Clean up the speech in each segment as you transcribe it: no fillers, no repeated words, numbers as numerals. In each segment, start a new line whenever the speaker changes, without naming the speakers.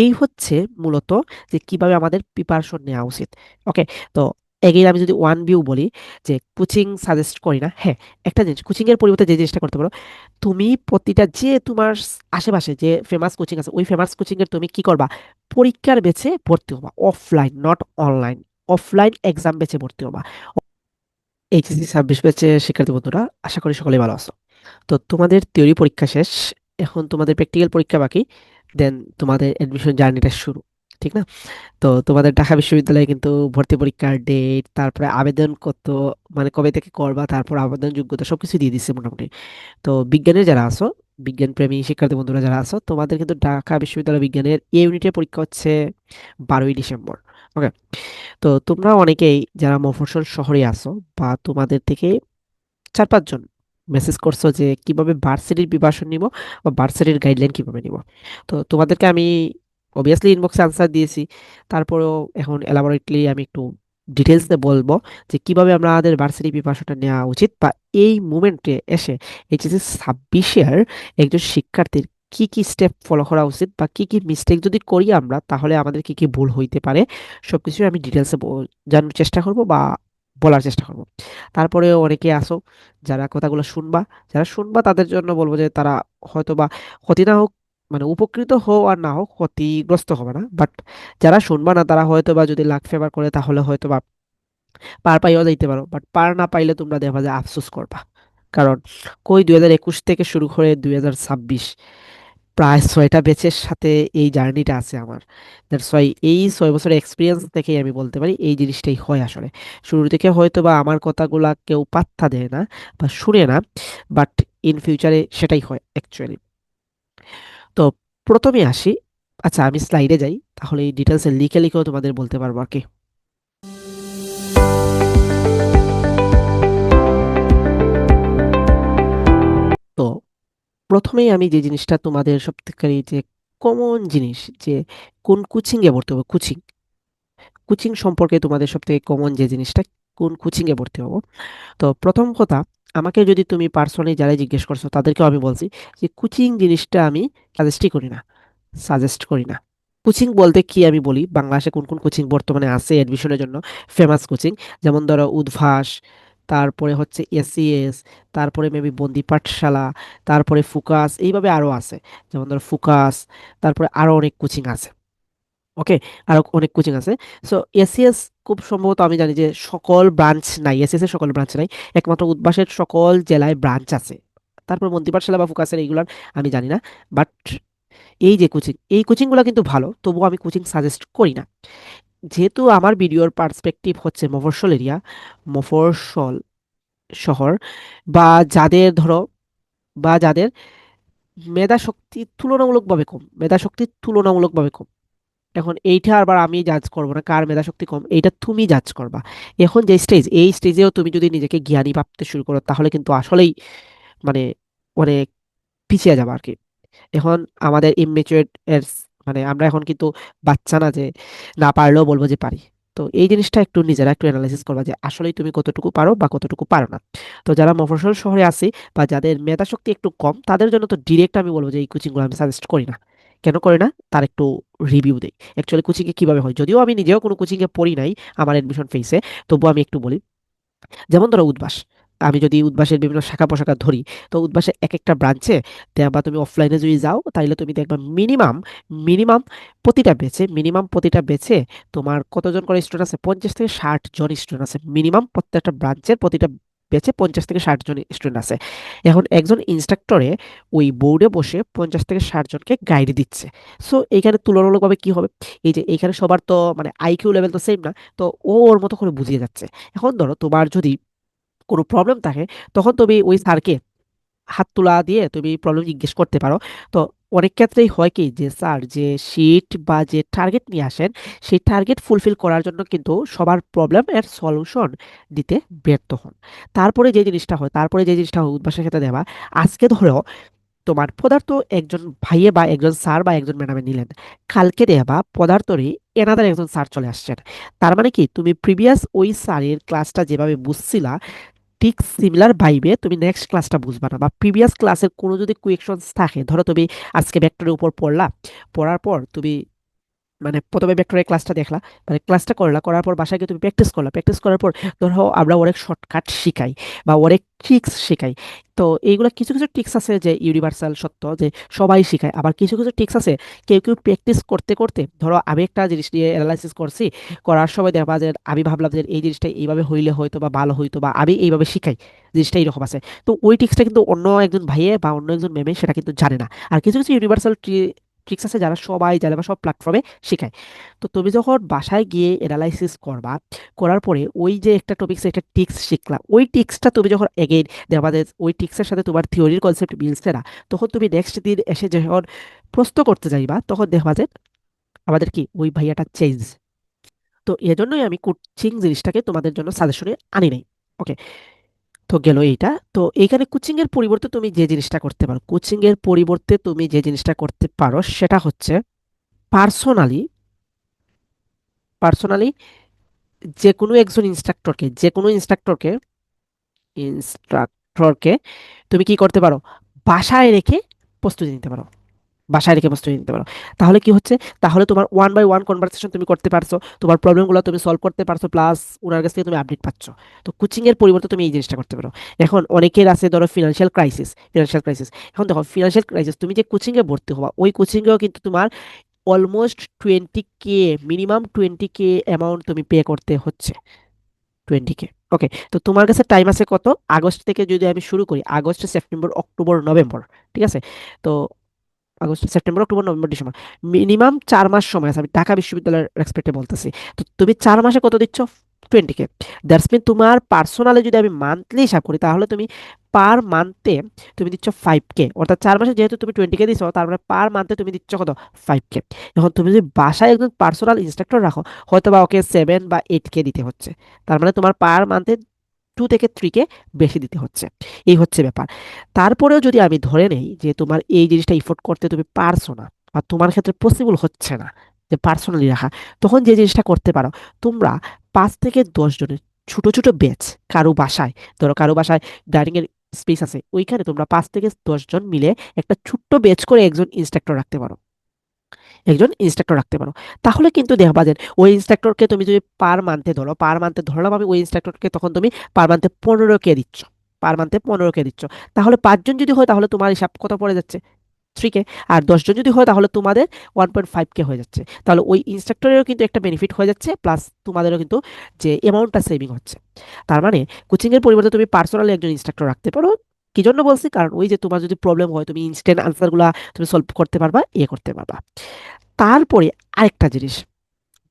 এই হচ্ছে মূলত যে কিভাবে আমাদের প্রিপারেশন নেওয়া উচিত। ওকে, তো এগেইন আমি যদি ওয়ান ভিউ বলি, যে কোচিং সাজেস্ট করি না। হ্যাঁ, একটা জিনিস কোচিং এর পরিবর্তে যে জিনিসটা করতে পারো, তুমি প্রতিটা যে তোমার আশেপাশে যে ফেমাস কোচিং আছে, ওই ফেমাস কোচিং এর তুমি কি করবা, পরীক্ষার বেচে ভর্তি হবা, offline not online, offline exam বেচে ভর্তি হবা। এইচএসসি 26 ব্যাচে শিক্ষার্থী বন্ধুরা, আশা করি সকলেই ভালো আছো। তো তোমাদের থিওরি পরীক্ষা শেষ, এখন তোমাদের প্র্যাকটিক্যাল পরীক্ষা বাকি, দেন তোমাদের অ্যাডমিশন জার্নিটা শুরু, ঠিক না? তো তোমাদের ঢাকা বিশ্ববিদ্যালয়ে কিন্তু ভর্তি পরীক্ষার ডেট, তারপরে আবেদন কত, মানে কবে থেকে করবা, তারপর আবেদন যোগ্যতা সবকিছু দিয়ে দিচ্ছে মোটামুটি। তো বিজ্ঞানের যারা আছো, বিজ্ঞান প্রেমী শিক্ষার্থী বন্ধুরা যারা আছো, তোমাদের কিন্তু ঢাকা বিশ্ববিদ্যালয় বিজ্ঞানের এ ইউনিটের পরীক্ষা হচ্ছে 12ই ডিসেম্বর। ওকে, তো তোমরা অনেকেই যারা মফস্বল শহরে আছো, বা তোমাদের থেকে 4-5 জন মেসেজ করছো যে কিভাবে ভার্সিটির প্রিপারেশন নিব, বা ভার্সিটির গাইডলাইন কিভাবে নিব। তো তোমাদেরকে আমি অবভিয়াসলি ইনবক্সে আনসার দিয়েছি, তারপরেও এখন এলাবোরেটলি আমি একটু ডিটেলসে বলবো যে কিভাবে আমরা আমাদের ভার্সিটি প্রিপারেশনটা নেওয়া উচিত, বা এই মুমেন্টে এসে এইচএসসি 26-এর একজন শিক্ষার্থীর কি কি স্টেপ ফলো করা উচিত, বা কি কি মিস্টেক যদি করি আমরা, তাহলে আমাদের কি কি ভুল হইতে পারে, সবকিছু আমি ডিটেলসে জানার চেষ্টা করব, বা বলার চেষ্টা করব। তারপরে অনেকে আসো যারা কথাগুলো শুনবা, যারা শুনবা তাদের জন্য বলবো যে তারা হয়তো বা ক্ষতি না হোক, মানে উপকৃত হও আর না হোক, ক্ষতিগ্রস্ত হবে না। বাট যারা শুনবা না, তারা হয়তো বা যদি লাক ফেভার করে, তাহলে হয়তো বা পার পাইও যাইতে পারো, বাট পার না পাইলে তোমরা দেখবা যে আফসোস করবা। কারণ কই 2021 থেকে শুরু করে 2026, প্রায় 6টা ব্যাচের সাথে এই জার্নিটা আছে আমার। দ্যাটস ওয়াই এই 6 বছরের এক্সপিরিয়েন্স থেকেই আমি বলতে পারি এই জিনিসটাই হয় আসলে। শুরু থেকে হয়তো বা আমার কথাগুলা কেউ পাত্তা দেয় না বা শুনে না, বাট ইন ফিউচারে সেটাই হয় অ্যাকচুয়ালি। তো প্রথমে আসি, আচ্ছা আমি স্লাইডে যাই, তাহলে এই ডিটেলসে লিখে লিখেও তোমাদের বলতে পারবো আর কি। তো প্রথমেই আমি যে জিনিসটা তোমাদের সব থেকে যে কমন জিনিস, যে কোন কোচিং এ ভর্তি হবে, কোচিং কোচিং সম্পর্কে তোমাদের সব থেকে কমন যে জিনিসটা, কোন কোচিং এ ভর্তি হবো। তো প্রথম কথা, আমাকে যদি তুমি পার্সোনালি যারা জিজ্ঞেস করছো তাদেরকেও আমি বলছি যে কোচিং জিনিসটা আমি সাজেস্টই করি না, সাজেস্ট করি না। কোচিং বলতে কি আমি বলি, বাংলাদেশে কোন কোন কোচিং বর্তমানে আছে অ্যাডমিশনের জন্য, ফেমাস কোচিং, যেমন ধরো উদ্ভাস, তারপরে হচ্ছে এসিএস, তারপরে মেবি বন্দি পাঠশালা, তারপরে ফোকাস, এইভাবে আরো আছে। যেমন ধরো ফোকাস, তারপরে আরো অনেক কোচিং আছে। ওকে, আরো অনেক কোচিং আছে। সো এসিএস খুব সম্ভবত আমি জানি যে সকল ব্রাঞ্চ নাই, এসিএস এর সকল ব্রাঞ্চ নাই, একমাত্র উদ্ভাসের সকল জেলায় ব্রাঞ্চ আছে। তারপর মন্ত্রী পাঠশালা বা ফোকাসের এইগুলার আমি জানি না। বাট এই যে কোচিং, এই কোচিংগুলো কিন্তু ভালো, তবুও আমি কোচিং সাজেস্ট করি না। যেহেতু আমার ভিডিওর পার্সপেক্টিভ হচ্ছে মফস্বল এরিয়া, মফস্বল শহর, বা যাদের ধরো, বা যাদের মেধা শক্তি তুলনামূলকভাবে কম, মেধা শক্তি তুলনামূলকভাবে কম। এখন এইটা আবার আমি জাজ করবো না কার মেধা শক্তি কম, এইটা তুমি জাজ করবা। এখন যে স্টেজ, এই স্টেজেও তুমি যদি নিজেকে জ্ঞানী ভাবতে শুরু করো, তাহলে কিন্তু আসলেই মানে অনেক পিছিয়ে যাবে আর কি। এখন আমাদের ইমমেচুয়ার এর মানে আমরা এখন কিন্তু বাচ্চা না যে না পারলেও বলবো যে পারি। তো এই জিনিসটা একটু নিজেরা একটু অ্যানালাইসিস করবা যে আসলেই তুমি কতটুকু পারো বা কতটুকু পারো না। তো যারা মফস্বল শহরে আছে, বা যাদের মেধা শক্তি একটু কম, তাদের জন্য তো ডিরেক্ট আমি বলবো যে এই কোচিংগুলো আমি সাজেস্ট করি না। কেন করি না তার একটু রিভিউ দেই, অ্যাকচুয়ালি কোচিং এ কিভাবে হয়, যদিও আমি নিজেও কোনো কোচিং এ পড়ি নাই আমার এডমিশন ফেসে, তবুও আমি একটু বলি। যেমন ধরো উদ্ভাস, আমি যদি উদ্ভাসের বিভিন্ন শাখা পোশাখা ধরি, তো উদ্ভাসের এক একটা ব্রাঞ্চে, বা তুমি অফলাইনে যদি যাও, তাইলে তুমি দেখবা মিনিমাম মিনিমাম প্রতিটা বেচে তোমার কতজন করে স্টুডেন্ট আছে, 50 থেকে 60 জন স্টুডেন্ট আছে মিনিমাম, প্রত্যেকটা ব্রাঞ্চের প্রতিটা বেচে 50 থেকে 60 জন স্টুডেন্ট আছে। এখন একজন ইনস্ট্রাক্টরে ওই বোর্ডে বসে 50 থেকে 60 জনকে গাইড দিচ্ছে। সো এইখানে তুলনামূলকভাবে কি হবে, এই যে এইখানে সবার তো মানে আইকিউ লেভেল তো সেম না, তো ও ওর মতো করে বুঝিয়ে যাচ্ছে। এখন ধরো তোমার যদি কোনো প্রবলেম থাকে, তখন তুমি ওই স্যারকে হাত তোলা দিয়ে তুমি প্রবলেম জিজ্ঞেস করতে পারো। তো অনেক ক্ষেত্রেই হয় কি যে স্যার যে শিট বা যে টার্গেট নিয়ে আসেন, সেই টার্গেট ফুলফিল করার জন্য কিন্তু সবার প্রবলেম এর সলিউশন দিতে ব্যর্থ হন। তারপরে যে জিনিসটা হয় উদ্ভাসের ক্ষেত্রে দেবা, আজকে ধরো তোমার পদার্থ একজন ভাইয়ে বা একজন স্যার বা একজন ম্যাডামে নিলেন, কালকে দেবা পদার্থরই এনাদার একজন স্যার চলে আসছেন। তার মানে কি তুমি প্রিভিয়াস ওই স্যারের ক্লাসটা যেভাবে বুঝছিলা, ঠিক সিমিলার ভাইবে তুমি নেক্সট ক্লাসটা বুঝবা না, বা প্রিভিয়াস ক্লাসের কোনো যদি কুয়েকশনস থাকে, ধরো তুমি আজকে ভেক্টরের উপর পড়লা, পড়ার পর তুমি মানে প্রথমে ভেক্টরের ক্লাসটা দেখলা, মানে ক্লাসটা করলা, করার পর বাসায় গিয়ে তুমি প্র্যাকটিস করলা, প্র্যাকটিস করার পর ধরো আমরা অনেক শর্টকাট শিখাই বা অনেক ট্রিক্স শিখাই। তো এইগুলো কিছু কিছু ট্রিক্স আছে যে ইউনিভার্সাল সত্য, যে সবাই শিখায়, আবার কিছু কিছু ট্রিক্স আছে কেউ কেউ প্র্যাকটিস করতে করতে, ধরো আমি একটা জিনিস নিয়ে অ্যানালাইসিস করছি, করার সময় দেখবা যে আমি ভাবলাম যে এই জিনিসটা এইভাবে হইলে হয়তো বা ভালো হইতো, বা আমি এইভাবে শিখাই, জিনিসটা এইরকম আছে। তো ওই ট্রিক্সটা কিন্তু অন্য একজন ভাইয়ে বা অন্য একজন ম্যামে সেটা কিন্তু জানে না। আর কিছু কিছু ইউনিভার্সাল ট্রিক্স আছে যারা সবাই জানে বা সব প্ল্যাটফর্মে শেখায়। তো তুমি যখন বাসায় গিয়ে অ্যানালাইসিস করবা, করার পরে ওই যে একটা টপিক্স একটা টিক্স শিখলা, ওই টিক্সটা তুমি যখন এগেইন দেখবা যে ওই টিক্সের সাথে তোমার থিওরির কনসেপ্ট মিলছে না, তখন তুমি নেক্সট দিন এসে যখন প্রশ্ন করতে যাইবা, তখন দেখবা যে আমাদের কি ওই ভাইয়াটা চেঞ্জ। তো এজন্যই আমি কোচিং জিনিসটাকে তোমাদের জন্য সাজেশনে আনি নাই। ওকে, তো গেল এইটা। তো এইখানে কোচিং এর পরিবর্তে তুমি যে জিনিসটা করতে পারো, কোচিং এর পরিবর্তে তুমি যে জিনিসটা করতে পারো সেটা হচ্ছে পার্সোনালি, পার্সোনালি যে কোনো ইনস্ট্রাক্টরকে ইনস্ট্রাক্টরকে তুমি কি করতে পারো, বাসায় রেখে প্রস্তুতি নিতে পারো, বাসায় রেখে প্রস্তুতি নিতে পারো। তাহলে কি হচ্ছে, তাহলে তোমার ওয়ান বাই ওয়ান কনভারসেশন তুমি করতে পারছো, তোমার প্রবলেমগুলো তুমি সলভ করতে পারছো, প্লাস ওনার কাছ থেকে তুমি আপডেট পাচ্ছ। তো কোচিং এর পরিবর্তে তুমি এই জিনিসটা করতে পারো। এখন অনেকের আছে ধরো ফিনান্সিয়াল ক্রাইসিস, এখন দেখো ফিনান্সিয়াল ক্রাইসিস, তুমি যে কোচিং এ ভর্তি হবা ওই কোচিং এও কিন্তু তোমার almost 20K, minimum 20K amount তুমি পে করতে হচ্ছে, 20K। ওকে, তো তোমার কাছে টাইম আছে কত, আগস্ট থেকে যদি আমি শুরু করি, আগস্ট সেপ্টেম্বর অক্টোবর নভেম্বর, ঠিক আছে? তো August September October November December, minimum 4 মাস সময় আছে, আমি ঢাকা বিশ্ববিদ্যালয়ের রেসপেক্টে বলতেছি। তো তুমি 4 মাসে কত দিচ্ছ, 20K। দ্যাটস মিন তোমার পার্সোনালি যদি আমি মান্থলি হিসাব করি, তাহলে তুমি পার মান্থে তুমি দিচ্ছ 5K, অর্থাৎ 4 মাসে যেহেতু তুমি 20K দিচ্ছ, তার মানে পার মান্থে তুমি দিচ্ছ কত, 5K। এখন তুমি যদি বাসায় একজন পার্সোনাল ইনস্ট্রাক্টর রাখো, হয়তো বা ওকে 7 বা 8K দিতে হচ্ছে, তার মানে তোমার পার মান্থে 2 থেকে 3K বেশি দিতে হচ্ছে। এই হচ্ছে ব্যাপার। তারপরেও যদি আমি ধরে নেই যে তোমার এই জিনিসটা ইফোর্ট করতে তুমি পারছো না, বা তোমার ক্ষেত্রে পসিবল হচ্ছে না যে পার্সোনালি রাখা, তখন যে জিনিসটা করতে পারো, তোমরা 5 থেকে 10 জনের ছোট ছোট ব্যাচ, কারো বাসায়, ধরো কারো বাসায় ডাইনিং এর স্পেস আছে, ওইখানে তোমরা 5 থেকে 10 জন মিলে একটা ছোট্ট ব্যাচ করে একজন ইনস্ট্রাক্টর রাখতে পারো। তাহলে কিন্তু দেখবা যে ওই ইনস্ট্রাক্টরকে তুমি যদি পার মান্থে ধরো, পার মান্থে ধরলাম আমি ওই ইনস্ট্রাক্টরকে, তখন তুমি পার মান্থে 15K দিচ্ছ, পার মান্থে 15K দিচ্ছ। তাহলে 5 জন যদি হয়, তাহলে তোমার হিসাব কত পড়ে যাচ্ছে, 3K। আর 10 জন যদি হয়, তাহলে তোমাদের 1.5K হয়ে যাচ্ছে। তাহলে ওই ইনস্ট্রাক্টরেরও কিন্তু একটা বেনিফিট হয়ে যাচ্ছে, প্লাস তোমাদেরও কিন্তু যে অ্যামাউন্টটা সেভিং হচ্ছে। তার মানে কোচিং এর পরিবর্তে তুমি পার্সোনালি একজন ইনস্ট্রাক্টর রাখতে পারো। কি জন্য বলছি, কারণ ওই যে তোমার যদি প্রবলেম হয়, তুমি ইনস্ট্যান্ট আনসারগুলা তুমি সলভ করতে পারবা, করতে পারবা। তারপরে আরেকটা জিনিস,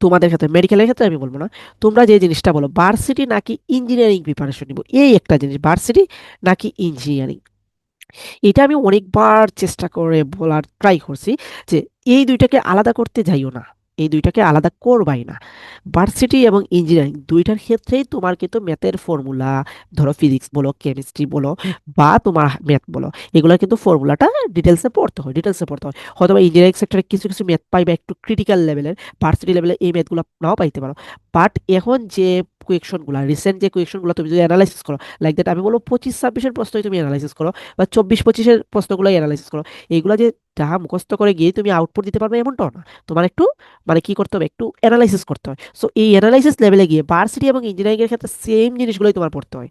তোমাদের ক্ষেত্রে মেডিকেলের ক্ষেত্রে আমি বলবো না, তোমরা যে জিনিসটা বলো ভার্সিটি নাকি ইঞ্জিনিয়ারিং প্রিপারেশন নিব, এই একটা জিনিস, ভার্সিটি নাকি ইঞ্জিনিয়ারিং, এটা আমি অনেকবার চেষ্টা করে বলার ট্রাই করছি যে এই দুইটাকে আলাদা করতে যাইও না, এই দুইটাকে আলাদা করবাই না। ভার্সিটি এবং ইঞ্জিনিয়ারিং দুইটার ক্ষেত্রেই তোমার কিন্তু ম্যাথের ফর্মুলা, ধরো ফিজিক্স বলো, কেমিস্ট্রি বলো, বা তোমার ম্যাথ বলো, এগুলোর কিন্তু ফর্মুলাটা ডিটেলসে পড়তে হয়। হয়তো বা ইঞ্জিনিয়ারিং সেক্টরে কিছু কিছু ম্যাথ পাইবা একটু ক্রিটিক্যাল লেভেলের, ভার্সিটি লেভেলে এই ম্যাথগুলো নাও পাইতে পারো। বাট এখন যে কোয়েকশনগুলো, রিসেন্ট যে কোয়েকশনগুলো তুমি যদি অ্যানালাইসিস করো, লাইক দ্যাট, আমি বলবো 25-26-এর প্রশ্নই তুমি অ্যানালাইসিস করো, বা 24-25-এর প্রশ্নগুলোই অ্যানালাইসিস করো। এইগুলা যে যাহা মুখস্থ করে গিয়ে তুমি আউটপুট দিতে পারবে এমনটাও না, তোমার একটু মানে কি করতে হবে, একটু অ্যানালাইসিস করতে হয়। সো এই অ্যানালাইসিস লেভেলে গিয়ে ভার্সিটি এবং ইঞ্জিনিয়ারিং এর ক্ষেত্রে সেম জিনিসগুলোই তোমার পড়তে হয়।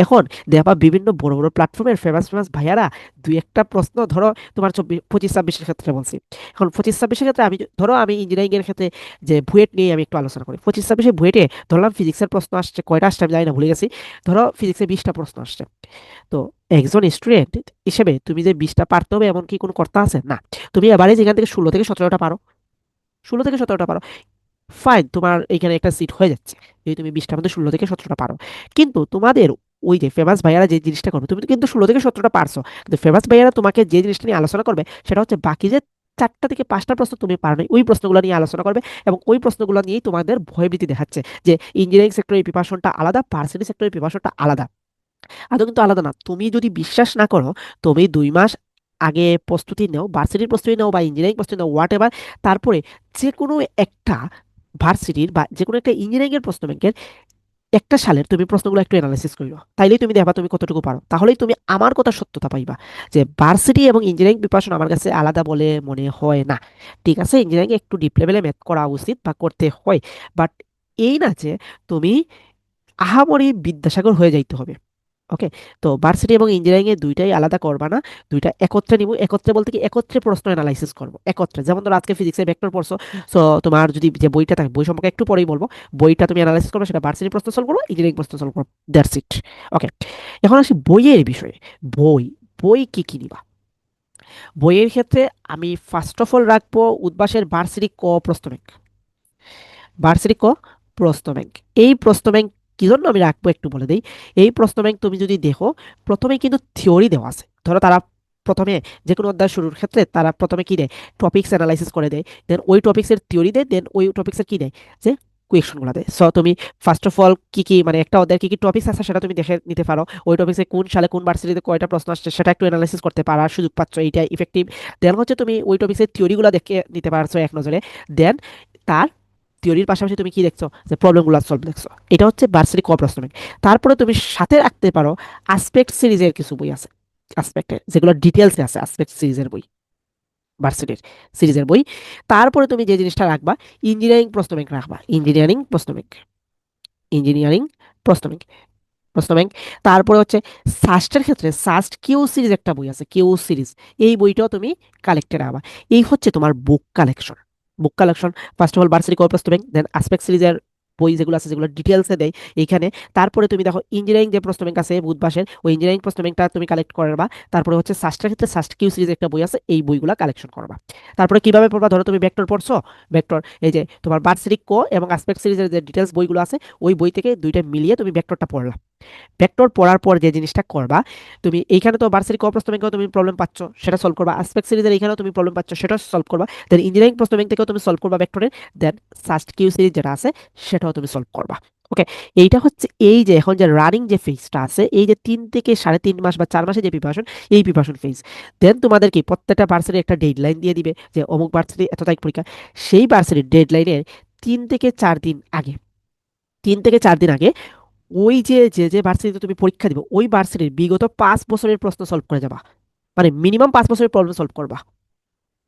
এখন দেখবা বিভিন্ন বড় বড় প্ল্যাটফর্মের ফেমাস ফেমাস ভাইয়ারা দুই একটা প্রশ্ন, ধরো তোমার 25-26-এর ক্ষেত্রে বলছি, এখন 25-26-এর ক্ষেত্রে ধরো আমি ইঞ্জিনিয়ারিং এর ক্ষেত্রে যে বুয়েট নিয়ে আমি একটু আলোচনা করি, 25-26-এ বুয়েটে ধরলাম ফিজিক্সের প্রশ্ন আসছে, কয়টা আসছে আমি জানি না, ভুলে গেছি, ধরো ফিজিক্সে 20টা প্রশ্ন আসছে। তো একজন স্টুডেন্ট হিসেবে তুমি যে 20টা পারতে হবে এমন কি কোনো কর্তা আছে, না। তুমি এবারে যেখান থেকে 16 থেকে 17টা পারো, 16 থেকে 17টা পারো, ফাইন, তোমার এখানে একটা সিট হয়ে যাচ্ছে, যদি তুমি 20টার মধ্যে 16 থেকে 17টা পারো। কিন্তু তোমাদের ওই যে ফেমাস ভাইয়ারা যে জিনিসটা করবে, তুমি কিন্তু 16 থেকে 17টা পারছো, কিন্তু ফেমাস ভাইয়ারা তোমাকে যে জিনিসটা নিয়ে আলোচনা করবে, সেটা হচ্ছে বাকি যে 4টা থেকে 5টা প্রশ্ন তুমি পারো নাই, ওই প্রশ্নগুলো নিয়ে আলোচনা করবে। এবং ওই প্রশ্নগুলো নিয়েই তোমাদের ভয়ভীতি দেখাচ্ছে যে ইঞ্জিনিয়ারিং সেক্টরের প্রিপারেশনটা আলাদা, ভার্সিটি সেক্টরের প্রিপারেশনটা আলাদা। আদৌ কিন্তু আলাদা না। তুমি যদি বিশ্বাস না করো, তুমি 2 মাস আগে প্রস্তুতি নাও, ভার্সিটির প্রস্তুতি নাও বা ইঞ্জিনিয়ারিং প্রস্তুতি নাও, হোয়াট এভার। তারপরে যে কোনো একটা ভার্সিটির বা যে কোনো একটা ইঞ্জিনিয়ারিং এর প্রশ্ন ব্যাংকের একটা সালের তুমি প্রশ্নগুলো একটু অ্যানালাইসিস করো, তাইলেই তুমি দেখবা তুমি কতটুকু পারো, তাহলেই তুমি আমার কথা সত্যতা পাইবা যে ভার্সিটি এবং ইঞ্জিনিয়ারিং প্রিপারেশন আমার কাছে আলাদা বলে মনে হয় না। ঠিক আছে, ইঞ্জিনিয়ারিং একটু ডিপ লেভেলে ম্যাথ করা উচিত বা করতে হয়, বাট এই না যে তুমি আহামরি বিদ্যাসাগর হয়ে যাইতে হবে। ওকে, তো ভার্সিটি এবং ইঞ্জিনিয়ারিং এ দুইটাই আলাদা করবা না, দুইটা একত্রে নিব। একত্রে বলতে কি, একত্রে প্রশ্ন অ্যানালাইসিস করবো একত্রে। যেমন ধরো আজকে ফিজিক্সের ভেক্টর পড়ছো, সো তোমার যদি যে বইটা থাকে, বই সম্পর্কে একটু পরেই বলবো, বইটা তুমি অ্যানালাইসিস করবে, সেটা ভার্সিটি প্রশ্ন সলভ করবো, ইঞ্জিনিয়ারিং প্রশ্ন সলভ করবো, দ্যাটস ইট। ওকে, এখন আসি বইয়ের বিষয়ে। বই বই কি কি নিবা? বইয়ের ক্ষেত্রে আমি ফার্স্ট অফ অল রাখবো উদ্ভাসের ভার্সিটি ক প্রশ্ন ব্যাংক। ভার্সিটি ক প্রশ্ন ব্যাংক, এই প্রশ্ন ব্যাংক কি জন্য আমি রাখবো একটু বলে দিই। এই প্রশ্ন ব্যাংক তুমি যদি দেখো, প্রথমে কিন্তু থিওরি দেওয়া আছে। ধরো তারা প্রথমে যে কোনো অধ্যায় শুরুর ক্ষেত্রে তারা প্রথমে কি দেয়, টপিক্স অ্যানালাইসিস করে দেয়, দেন ওই টপিক্সের থিওরি দেয়, দেন ওই টপিক্সের কি দেয়, যে কোয়েশনগুলো দেয়। সো তুমি ফার্স্ট অফ অল কি কি মানে একটা অধ্যায়ের কি কি টপিক্স আছে সেটা তুমি দেখে নিতে পারো, ওই টপিক্সে কোন সালে কোন ভার্সিটিতে কয়টা প্রশ্ন আসছে সেটা একটু অ্যানালাইসিস করতে পারার সুযোগ পাচ্ছ, এইটা ইফেক্টিভ। দেন হচ্ছে তুমি ওই টপিক্সের থিওরিগুলো দেখে নিতে পারছো এক নজরে। দেন তার থিওরির পাশাপাশি তুমি কি দেখছো, যে প্রবলেমগুলো সলভ দেখছো। এটা হচ্ছে ভার্সিটি ক প্রশ্ন ব্যাংক। তারপরে তুমি সাথে রাখতে পারো আসপেক্ট সিরিজের কিছু বই আছে, আসপেক্টের যেগুলো ডিটেলসে আছে, আসপেক্ট সিরিজের বই, ভার্সিটির সিরিজের বই। তারপরে তুমি যে জিনিসটা রাখবা, ইঞ্জিনিয়ারিং প্রশ্ন ব্যাংক রাখবা, ইঞ্জিনিয়ারিং প্রশ্ন ব্যাংক, ইঞ্জিনিয়ারিং প্রশ্ন ব্যাংক, প্রশ্ন ব্যাংক। তারপরে হচ্ছে সাস্টের ক্ষেত্রে সাস্ট কিউ সিরিজ একটা বই আছে, কিউ সিরিজ, এই বইটাও তুমি কালেক্টে রাখবা। এই হচ্ছে তোমার book collection. Book collection first of all varsity কো প্রশ্ন ব্যাংক, দেন আসপেক্ট সিরিজের বই যেগুলো আছে, যেগুলো ডিটেলসে দেয় এইখানে। তারপরে তুমি দেখো ইঞ্জিনিয়ারিং যে প্রশ্ন ব্যাংক আছে বুধবাসের, ওই ইঞ্জিনিয়ারিং প্রশ্ন ব্যাংকটা তুমি কালেক্ট করবা। তারপরে হচ্ছে সাস্টের ক্ষেত্রে সাস্ট কিউ সিরিজ একটা বই আছে, এই বইগুলো কালেকশন করবা। তারপরে কিভাবে পড়বা, ধরো তুমি ভেক্টর পড়ছো, ভেক্টর এই যে তোমার ভার্সিটি কো এবং আসপেক্ট সিরিজের যে ডিটেলস বইগুলো আছে, ওই বই থেকে দুইটা মিলিয়ে তুমি ভেক্টরটা পড়লা। ভেক্টর পড়ার পর যে জিনিসটা করবা, তুমি এইখানে তো ভার্সিটি ক প্রশ্ন ব্যাংকেও তুমি প্রবলেম পাচ্ছ, সেটা সলভ করবা। আসপেক্ট সিরিজের এইখানেও তুমি প্রবলেম পাচ্ছ, সেটা সলভ করবা। দেন ইঞ্জিনিয়ারিং প্রশ্ন ব্যাংক থেকেও তুমি সলভ করবা ভেক্টরের। দেন সাস্ট কিউ সিরিজ যেটা আছে সেটাও তুমি সলভ করবা। ওকে, এইটা হচ্ছে এই যে এখন যে রানিং যে ফেজটা আছে, এই যে 3 থেকে 3.5 মাস বা 4 মাসে যে প্রিপারেশন, এই প্রিপারেশন ফেজ। দেন তোমাদের কি প্রত্যেকটা ভার্সিটির একটা ডেডলাইন দিয়ে দিবে, যে অমুক ভার্সিটি এত তারিখ পরীক্ষা। সেই ভার্সিটির ডেডলাইনের 3 থেকে 4 দিন আগে, 3 থেকে 4 দিন আগে ওই যে যে যে ভার্সিটিতে তুমি পরীক্ষা দিবে, ওই ভার্সিটির বিগত 5 বছরের প্রশ্ন সলভ করে যাবা। মানে মিনিমাম 5 বছরের প্রবলেম সলভ করবা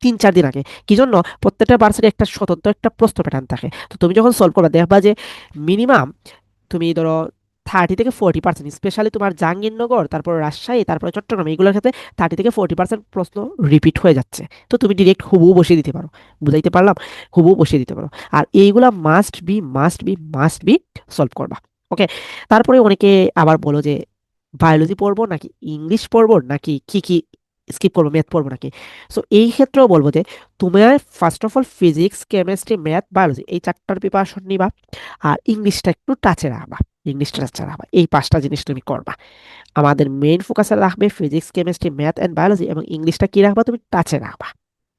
3-4 দিন আগে। কি জন্য? প্রত্যেকটা ভার্সিটির একটা স্বতন্ত্র একটা প্রশ্ন প্যাটার্ন থাকে। তো তুমি যখন সলভ করবা দেখবা যে মিনিমাম তুমি ধরো 30 থেকে 40%, স্পেশালি তোমার জাহাঙ্গীরনগর, তারপর রাজশাহী, তারপরে চট্টগ্রাম, এইগুলোর ক্ষেত্রে 30 থেকে 40% প্রশ্ন রিপিট হয়ে যাচ্ছে। তো তুমি ডিরেক্ট হুবহু বসিয়ে দিতে পারো, বুঝাইতে পারলাম, হুবহু বসিয়ে দিতে পারো। আর এইগুলা মাস্ট বি সলভ করবা। ওকে, তারপরে অনেকে আবার বলো যে বায়োলজি পড়বো নাকি ইংলিশ পড়বো নাকি কি কি স্কিপ করবো, ম্যাথ পড়বো নাকি। সো এই ক্ষেত্রেও বলবো যে তুমি first of all physics, chemistry, math, biology এই 4টার প্রিপারেশন নিবা, আর ইংলিশটা একটু টাচে রাখবা, ইংলিশটা টাচে রাখবা। এই 5টা জিনিস তুমি করবা। আমাদের মেইন ফোকাসে রাখবে physics, chemistry, math and biology, এবং ইংলিশটা কি রাখবা, তুমি টাচে রাখবা।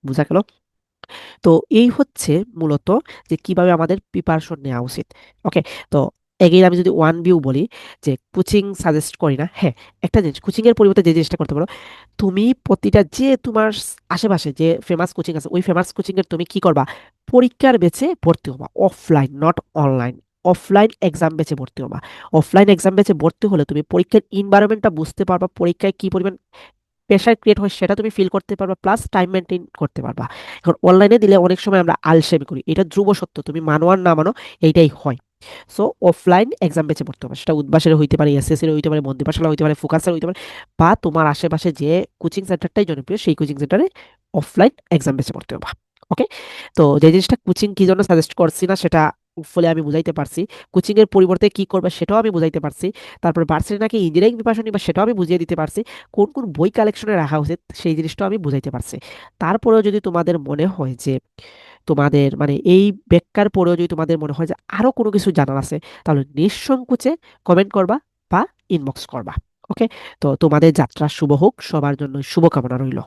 বুঝা গেল? তো এই হচ্ছে মূলত যে কিভাবে আমাদের প্রিপারেশন নেওয়া উচিত। ওকে, তো এগেইন আমি যদি ওয়ান ভিউ বলি, যে কোচিং সাজেস্ট করি না। হ্যাঁ, একটা জিনিস, কোচিং এর পরিবর্তে যে জিনিসটা করতে পারো, তুমি প্রতিটা যে তোমার আশেপাশে যে ফেমাস কোচিং আছে, ওই ফেমাস কোচিং এর তুমি কি করবা, পরীক্ষার বেচে ভর্তি হবা, offline not online. Offline exam বেচে ভর্তি হবা। অফলাইন এক্সাম বেচে ভর্তি হলে তুমি পরীক্ষার ইনভায়রনমেন্টটা বুঝতে পারবা, পরীক্ষায় কি পরিমাণ প্রেশার ক্রিয়েট হয় সেটা তুমি ফিল করতে পারবা, প্লাস টাইম মেনটেন করতে পারবা। এখন অনলাইনে দিলে অনেক সময় আমরা আলসেমি করি, এটা ধ্রুব সত্য, তুমি মানো আর না মানো, এইটাই হয়। সো অফলাইন এক্সাম বেছে পড়তে হবে, সেটা উদ্ভাসের হইতে পারে, এসএসসির হইতে পারে, মন্দিরপাশালা হইতে পারে, ফোকাসের হইতে পারে, বা তোমার আশেপাশে যে কোচিং সেন্টারটাই জনপ্রিয় সেই কোচিং সেন্টারে অফলাইন এক্সাম বেছে পড়তে হবে। ওকে, তো যে জিনিসটা কোচিং কি জন্য সাজেস্ট করছি না সেটা ফলে আমি বুঝাইতে পারছি, কোচিং এর পরিবর্তে কি করবে সেটাও আমি বুঝাইতে পারছি। তারপর ভার্সিটি নাকি ইঞ্জিনিয়ারিং প্রিপারেশন নিবা সেটাও আমি বুঝিয়ে দিতে পারছি। কোন কোন বই কালেকশনে রাখা উচিত সেই জিনিসটাও আমি বুঝাইতে পারছি। তারপরেও যদি তোমাদের মনে হয় যে তোমাদের মানে এই ব্যাখ্যার পরেও যদি তোমাদের মনে হয় যে আরো কোনো কিছু জানার আছে, তাহলে নিঃসংকোচে কমেন্ট করবা বা ইনবক্স করবা। ওকে, তো তোমাদের যাত্রা শুভ হোক, সবার জন্য শুভকামনা রইল।